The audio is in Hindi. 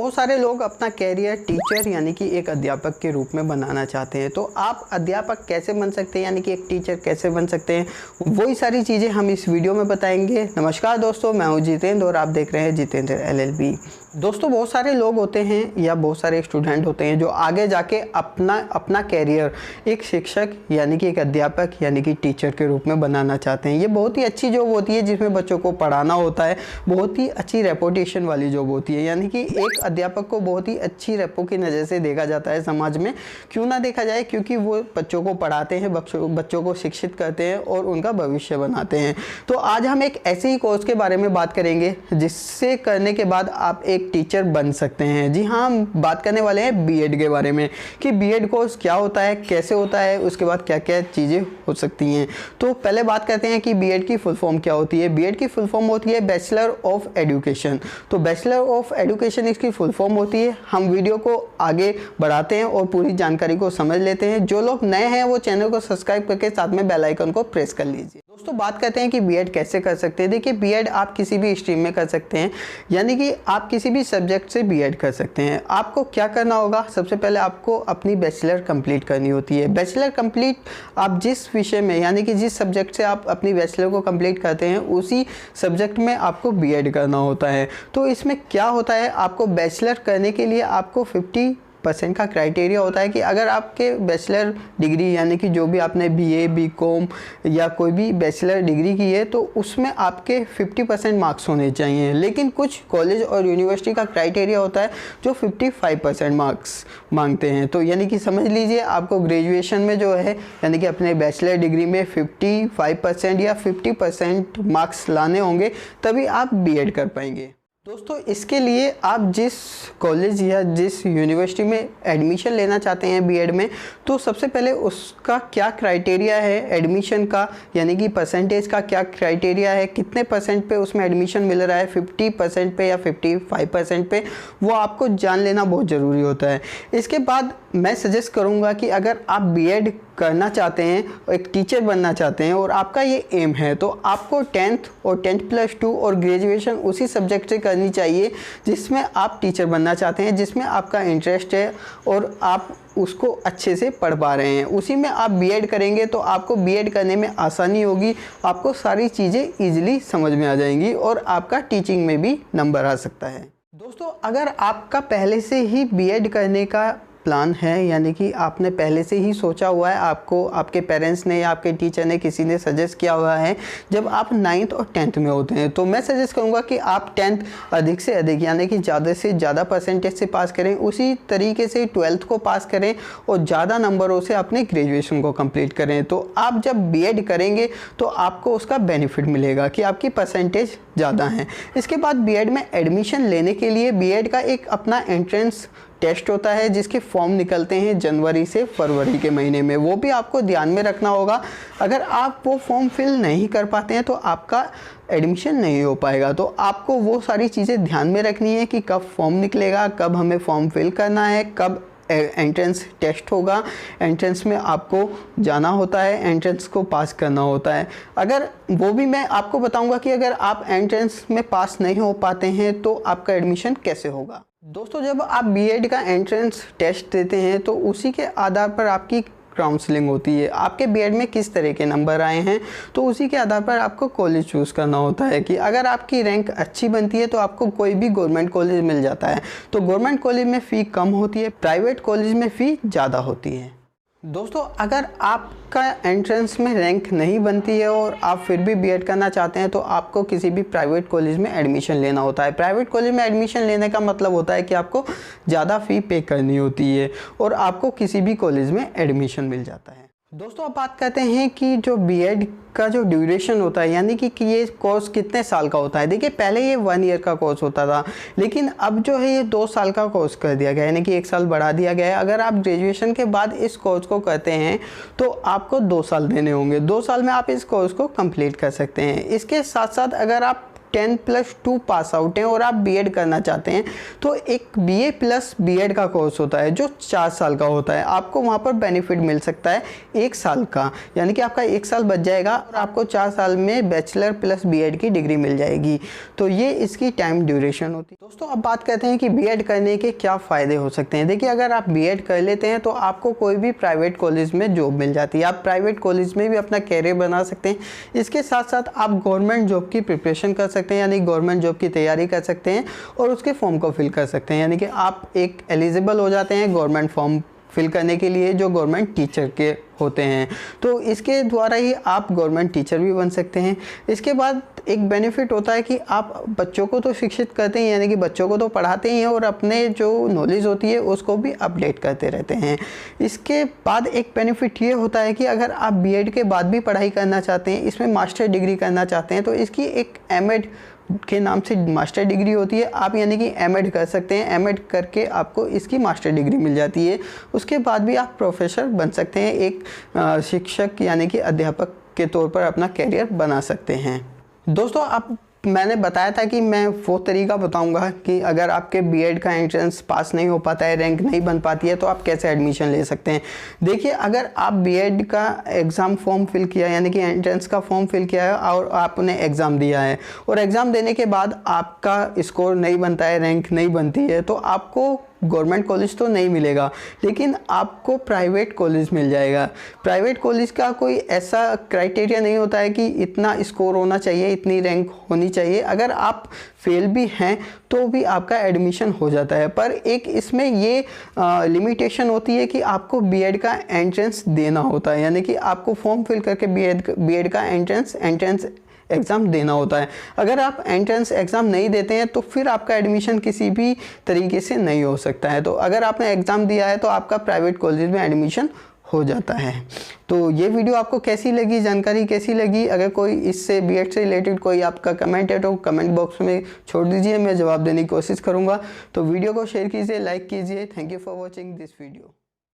बहुत सारे लोग अपना कैरियर टीचर यानी कि एक अध्यापक के रूप में बनाना चाहते हैं। तो आप अध्यापक कैसे बन सकते हैं यानी कि एक टीचर कैसे बन सकते हैं, वही सारी चीज़ें हम इस वीडियो में बताएंगे। नमस्कार दोस्तों, मैं हूं जितेंद्र और आप देख रहे हैं जितेंद्र LLB। दोस्तों, बहुत सारे लोग होते हैं या बहुत सारे स्टूडेंट होते हैं जो आगे जाके अपना कैरियर एक शिक्षक यानी कि एक अध्यापक यानी कि टीचर के रूप में बनाना चाहते हैं। ये बहुत ही अच्छी जॉब होती है जिसमें बच्चों को पढ़ाना होता है, बहुत ही अच्छी रेपुटेशन वाली जॉब होती है। यानी कि एक अध्यापक को बहुत ही अच्छी रेपो की नज़र से देखा जाता है समाज में। क्यों ना देखा जाए, क्योंकि वो बच्चों को पढ़ाते हैं, बच्चों को शिक्षित करते हैं और उनका भविष्य बनाते हैं। तो आज हम एक ऐसे ही कोर्स के बारे में बात करेंगे जिससे करने के बाद आप एक टीचर बन सकते हैं। जी हाँ, हम बात करने वाले हैं बीएड के बारे में कि बीएड कोर्स क्या होता है, कैसे होता है, उसके बाद क्या क्या चीज़ें हो सकती हैं। तो पहले बात करते हैं कि बीएड की फुल फॉर्म क्या होती है। बीएड की फुल फॉर्म होती है बैचलर ऑफ एजुकेशन। तो बैचलर ऑफ एजुकेशन इसकी फुल फॉर्म होती है। हम वीडियो को आगे बढ़ाते हैं और पूरी जानकारी को समझ लेते हैं। जो लोग नए हैं वो चैनल को सब्सक्राइब करके साथ में बेल आइकन को प्रेस कर लीजिए। दोस्तों, बात करते हैं कि बीएड कैसे कर सकते हैं। देखिए, बीएड आप किसी भी स्ट्रीम में कर सकते हैं, यानी कि आप किसी भी सब्जेक्ट से बीएड कर सकते हैं। आपको क्या करना होगा, सबसे पहले आपको अपनी बैचलर कंप्लीट करनी होती है। बैचलर कंप्लीट आप जिस विषय में यानी कि जिस सब्जेक्ट से आप अपनी बैचलर को कंप्लीट करते हैं उसी सब्जेक्ट में आपको बीएड करना होता है। तो इसमें क्या होता है, आपको बैचलर करने के लिए आपको 50% का क्राइटेरिया होता है कि अगर आपके बैचलर डिग्री यानी कि जो भी आपने BA BCom या कोई भी बैचलर डिग्री की है तो उसमें आपके 50% मार्क्स होने चाहिए। लेकिन कुछ कॉलेज और यूनिवर्सिटी का क्राइटेरिया होता है जो 55% मार्क्स मांगते हैं। तो यानी कि समझ लीजिए आपको ग्रेजुएशन में जो है यानी कि अपने बैचलर डिग्री में 55% या 50% मार्क्स लाने होंगे, तभी आप बीएड कर पाएंगे। दोस्तों, इसके लिए आप जिस कॉलेज या जिस यूनिवर्सिटी में एडमिशन लेना चाहते हैं बीएड में, तो सबसे पहले उसका क्या क्राइटेरिया है एडमिशन का, यानी कि परसेंटेज का क्या क्राइटेरिया है, कितने परसेंट पे उसमें एडमिशन मिल रहा है, 50% पे या 55% पे, वो आपको जान लेना बहुत ज़रूरी होता है। इसके बाद मैं सजेस्ट करूँगा कि अगर आप बीएड करना चाहते हैं, एक टीचर बनना चाहते हैं और आपका ये एम है, तो आपको 10th और 10+2 और ग्रेजुएशन उसी सब्जेक्ट से करनी चाहिए जिसमें आप टीचर बनना चाहते हैं, जिसमें आपका इंटरेस्ट है और आप उसको अच्छे से पढ़ पा रहे हैं। उसी में आप बीएड करेंगे तो आपको बीएड करने में आसानी होगी, आपको सारी चीज़ें ईजिली समझ में आ जाएंगी और आपका टीचिंग में भी नंबर आ सकता है। दोस्तों, अगर आपका पहले से ही बीएड करने का प्लान है, यानी कि आपने पहले से ही सोचा हुआ है, आपको आपके पेरेंट्स ने या आपके टीचर ने किसी ने सजेस्ट किया हुआ है जब आप 9th और 10th में होते हैं, तो मैं सजेस्ट करूंगा कि आप 10th अधिक से अधिक यानी कि ज़्यादा से ज़्यादा परसेंटेज से पास करें, उसी तरीके से 12th को पास करें और ज़्यादा नंबरों से अपने ग्रेजुएशन को कंप्लीट करें। तो आप जब बीएड करेंगे तो आपको उसका बेनिफिट मिलेगा कि आपकी परसेंटेज ज़्यादा है। इसके बाद बीएड में एडमिशन लेने के लिए बीएड का एक अपना एंट्रेंस टेस्ट होता है जिसके फॉर्म निकलते हैं जनवरी से फरवरी के महीने में, वो भी आपको ध्यान में रखना होगा। अगर आप वो फॉर्म फिल नहीं कर पाते हैं तो आपका एडमिशन नहीं हो पाएगा। तो आपको वो सारी चीज़ें ध्यान में रखनी है कि कब फॉर्म निकलेगा, कब हमें फॉर्म फिल करना है, कब एंट्रेंस टेस्ट होगा, एंट्रेंस में आपको जाना होता है, एंट्रेंस को पास करना होता है। अगर वो भी मैं आपको बताऊंगा कि अगर आप एंट्रेंस में पास नहीं हो पाते हैं तो आपका एडमिशन कैसे होगा। दोस्तों, जब आप बीएड का एंट्रेंस टेस्ट देते हैं तो उसी के आधार पर आपकी काउंसलिंग होती है। आपके बीएड में किस तरह के नंबर आए हैं तो उसी के आधार पर आपको कॉलेज चूज़ करना होता है कि अगर आपकी रैंक अच्छी बनती है तो आपको कोई भी गवर्नमेंट कॉलेज मिल जाता है। तो गवर्नमेंट कॉलेज में फ़ी कम होती है, प्राइवेट कॉलेज में फ़ी ज़्यादा होती है। दोस्तों, अगर आपका एंट्रेंस में रैंक नहीं बनती है और आप फिर भी बीएड करना चाहते हैं तो आपको किसी भी प्राइवेट कॉलेज में एडमिशन लेना होता है। प्राइवेट कॉलेज में एडमिशन लेने का मतलब होता है कि आपको ज़्यादा फ़ी पे करनी होती है और आपको किसी भी कॉलेज में एडमिशन मिल जाता है। दोस्तों, अब बात करते हैं कि जो बीएड का जो ड्यूरेशन होता है यानी कि ये कोर्स कितने साल का होता है। देखिए, पहले ये 1 ईयर का कोर्स होता था, लेकिन अब जो है ये 2 साल का कोर्स कर दिया गया है, यानी कि 1 साल बढ़ा दिया गया है। अगर आप ग्रेजुएशन के बाद इस कोर्स को करते हैं तो आपको 2 साल देने होंगे। 2 साल में आप इस कोर्स को कंप्लीट कर सकते हैं। इसके साथ साथ अगर आप 10+2 पास आउट हैं और आप बीएड करना चाहते हैं तो एक बीए प्लस बीएड का कोर्स होता है जो 4 साल का होता है। आपको वहाँ पर बेनिफिट मिल सकता है 1 साल का, यानी कि आपका 1 साल बच जाएगा और आपको 4 साल में बैचलर प्लस बीएड की डिग्री मिल जाएगी। तो ये इसकी टाइम ड्यूरेशन होती है। दोस्तों अब बात करते हैं कि बीएड करने के क्या फ़ायदे हो सकते हैं। देखिए, अगर आप बीएड कर लेते हैं तो आपको कोई भी प्राइवेट कॉलेज में जॉब मिल जाती है। आप प्राइवेट कॉलेज में भी अपना कैरियर बना सकते हैं। इसके साथ साथ आप गवर्नमेंट जॉब की प्रिपरेशन कर सकते हैं, यानी गवर्नमेंट जॉब की तैयारी कर सकते हैं और उसके फॉर्म को फिल कर सकते हैं, यानी कि आप एक एलिजिबल हो जाते हैं गवर्नमेंट फॉर्म फिल करने के लिए जो गवर्नमेंट टीचर के होते हैं। तो इसके द्वारा ही आप गवर्नमेंट टीचर भी बन सकते हैं। इसके बाद एक बेनिफिट होता है कि आप बच्चों को तो शिक्षित करते हैं, यानी कि बच्चों को तो पढ़ाते ही हैं और अपने जो नॉलेज होती है उसको भी अपडेट करते रहते हैं। इसके बाद एक बेनिफिट ये होता है कि अगर आप बीएड के बाद भी पढ़ाई करना चाहते हैं, इसमें मास्टर डिग्री करना चाहते हैं, तो इसकी एक एमएड के नाम से मास्टर डिग्री होती है। आप यानी कि एमएड कर सकते हैं। एमएड करके आपको इसकी मास्टर डिग्री मिल जाती है। उसके बाद भी आप प्रोफेसर बन सकते हैं, एक शिक्षक यानी कि अध्यापक के तौर पर अपना कैरियर बना सकते हैं। दोस्तों अब मैंने बताया था कि मैं वो तरीका बताऊंगा कि अगर आपके बीएड का एंट्रेंस पास नहीं हो पाता है, रैंक नहीं बन पाती है, तो आप कैसे एडमिशन ले सकते हैं। देखिए, अगर आप बीएड का एग्ज़ाम फॉर्म फिल किया, यानी कि एंट्रेंस का फॉर्म फिल किया है और आपने एग्ज़ाम दिया है और एग्ज़ाम देने के बाद आपका स्कोर नहीं बनता है, रैंक नहीं बनती है, तो आपको गवर्नमेंट कॉलेज तो नहीं मिलेगा, लेकिन आपको प्राइवेट कॉलेज मिल जाएगा। प्राइवेट कॉलेज का कोई ऐसा क्राइटेरिया नहीं होता है कि इतना स्कोर होना चाहिए, इतनी रैंक होनी चाहिए। अगर आप फेल भी हैं तो भी आपका एडमिशन हो जाता है। पर एक इसमें ये लिमिटेशन होती है कि आपको बीएड का एंट्रेंस देना होता है, यानी कि आपको फॉर्म फिल करके बीएड का एंट्रेंस एग्ज़ाम देना होता है। अगर आप एंट्रेंस एग्ज़ाम नहीं देते हैं तो फिर आपका एडमिशन किसी भी तरीके से नहीं हो सकता है। तो अगर आपने एग्ज़ाम दिया है तो आपका प्राइवेट कॉलेज में एडमिशन हो जाता है। तो ये वीडियो आपको कैसी लगी, जानकारी कैसी लगी? अगर कोई इससे बीएड से रिलेटेड कोई आपका कमेंट है तो कमेंट बॉक्स में छोड़ दीजिए, मैं जवाब देने की कोशिश करूँगा। तो वीडियो को शेयर कीजिए, लाइक कीजिए। Thank you for watching this video.